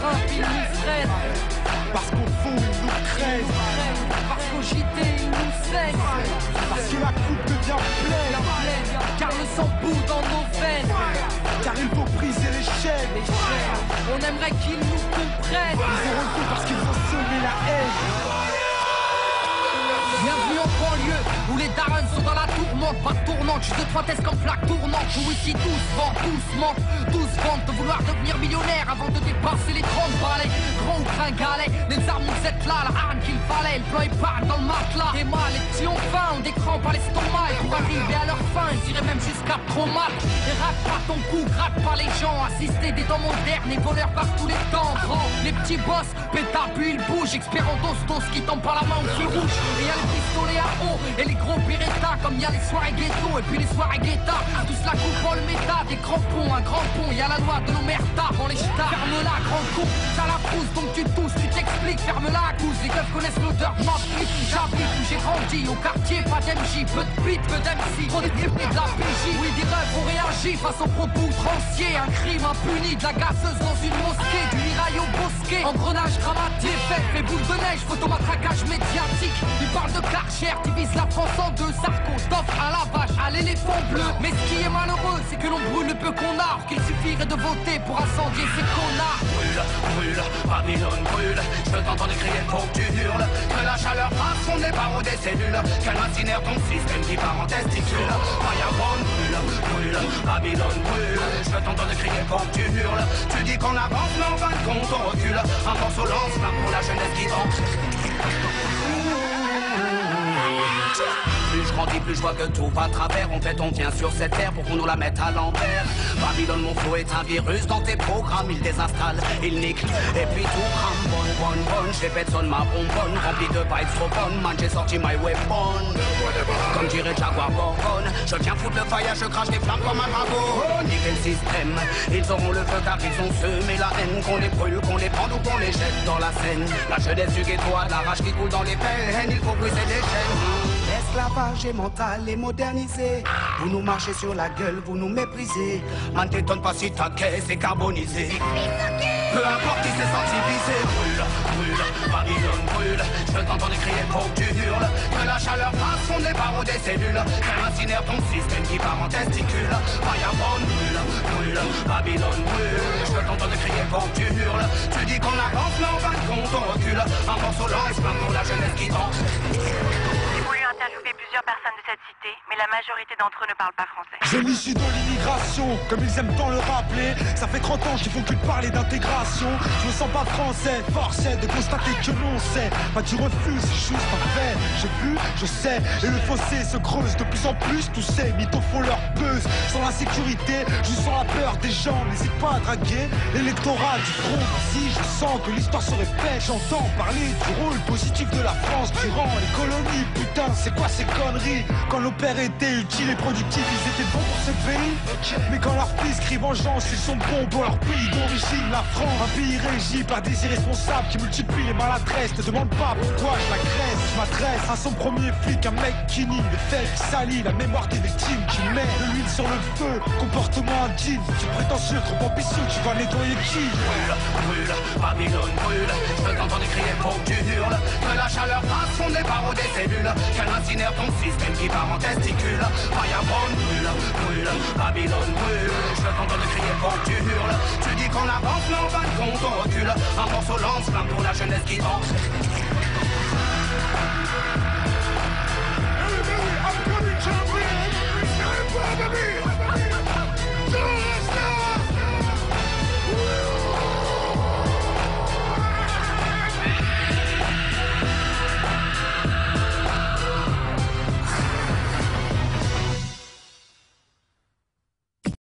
grimpe, ils nous freinent. Parce qu'au fond ils nous craignent. Parce qu'au JT ils nous saignent. Parce que la coupe devient pleine. Car le sang bout dans nos veines. Car il faut briser les chaînes. On aimerait qu'ils nous comprennent. Ils ont reçu parce qu'ils ont semé la haine. Bienvenue en banlieue, où les darons sont dans la tourmente, pas tournante, juste 2-3 tests comme plaque tournante. Où ici tous vendent, tous mentent, tous vendent de vouloir devenir millionnaire avant de dépasser les 30 balais. Grand ou gringalet, les armes nous êtes là, la arme qu'il fallait, le plan épargne dans le matelas. Et mal, les petits ont faim, on des crampes à l'estomac. Et pour arriver à leur fin, ils iraient même jusqu'à trop mal. Et rate pas ton cou, gratte pas les gens, assister des temps modernes et voleurs par tous les temps. Grand, les petits boss, pétard puis ils bougent, expert en dos qui tombent par la main au fil rouge. Et y'a les pistolets à eau et les gros Beretta, comme y'a les soirées ghetto et puis les soirées guetta. Tous la coupe en le méta, des crampons, un grand pont, y'a la loi de nos merdas dans les stars. Ferme-la, grand con, t'as la pousse donc tu tousses, tu t'expliques, ferme-la, cousse. Les keufs connaissent l'odeur, ma flic, j'habite où j'ai grandi, au quartier, pas d'MJ, peu de beat, peu d'MC, trop d'équipés de la PJ. Oui, des rêves ont réagi face aux propos outranciers, un crime impuni, de la gazeuse dans une mosquée, du mirail au bosquet, engrenage dramatique, fête, les boules de neige, photomatraquage médiatique. Il parle de Karcher, divise la France en deux, Sarko, t'offre à la vache, à l'éléphant bleu. Mais ce qui est malheureux, c'est que l'on brûle le peu qu'on a, qu'il suffirait de voter pour incendier ces connards. Brûle, brûle, Babylone brûle, je veux t'entendre crier pour que tu hurles, que la chaleur frappe son des barreaux des cellules, qu'elle incinère ton système qui part en testicule. Fireborn brûle, brûle, Babylone brûle, je veux t'entendre crier pour que tu hurles, tu dis qu'on avance mais en fin de compte on recule, un morceau lance-flamme pour la jeunesse qui tente. Plus je grandis, plus je vois que tout va à travers. En fait, on vient sur cette terre pour qu'on nous la mette à l'envers. Babylone, mon flow est un virus dans tes programmes. Il désinstalle, il nique, et puis tout crame. Bonne, j'ai fait sonne ma bonbonne. Rempli de vibes trop bonnes, man, j'ai sorti my weapon. Comme dirait Jaguar Bourbon, je viens foutre le faillage, je crache des flammes comme un dragon. Niquer le système, ils auront le feu car ils ont semé la haine. Qu'on les brûle, qu'on les prenne ou qu'on les jette dans la Seine. La jeunesse du ghetto a de la rage qui coule dans les veines. Il faut briser des chaînes. L'esclavage est mental et modernisé. Vous nous marchez sur la gueule, vous nous méprisez. Man, t'étonne pas si ta caisse est carbonisée. Peu importe qui s'est senti visé. Brûle, brûle, Babylone brûle. Je veux t'entendre crier pour que tu hurles, que la chaleur passe son des barreaux des cellules, qu'elle incinère ton système qui part en testicule. Fireborn brûle, brûle, Babylone brûle. Je veux t'entendre crier pour que tu hurles, tu dis qu'on avance mais en fin de compte on recule. Un morceau lance-flamme pour la jeunesse qui tente. J'ai voulu interviewer plusieurs personnes de cette cité, mais la majorité d'entre eux ne parlent pas français. Je l'issue de l'immigration, comme ils aiment tant le rappeler. Ça fait 30 ans qu'ils font que de parler d'intégration. Je me sens pas français, forcé de constater que non c'est pas du refus, c'est juste un fait. J'ai vu, je sais, et le fossé se creuse de plus en plus. Tous ces mythos font leur buzz. Sans la sécurité, je sens la peur des gens. N'hésite pas à draguer l'électorat du front. Si je sens que l'histoire se répète, j'entends parler du rôle positif de la France durant les colonies. Putain, c'est quoi ces conneries? Quand nos pères étaient utiles et productifs, ils étaient bons pour ce pays. Mais quand leurs fils crient vengeance, ils sont bons pour leur pays d'origine, la France. Un pays régi par des irresponsables qui multiplient les maladresses. Ne demande pas pourquoi je l'agresse. Je m'adresse à son premier flic, un mec qui nie les faits, qui salit la mémoire des victimes, qui met de l'huile sur le feu. Comportement indigne, tu prétentieux, trop ambitieux, tu vas nettoyer qui? Brûle, brûle, Babylone brûle. Je veux t'entendre crier pour que tu hurles, que la chaleur passe son des barreaux des cellules, qu'elle incinère ton système qui part en testicule. Fireborn brûle, brûle, Babylone brûle. Je veux t'entendre crier pour que tu hurles, tu dis qu'on avance mais en fin de compte on recule. Un morceau lance-flamme pour la jeunesse qui tente.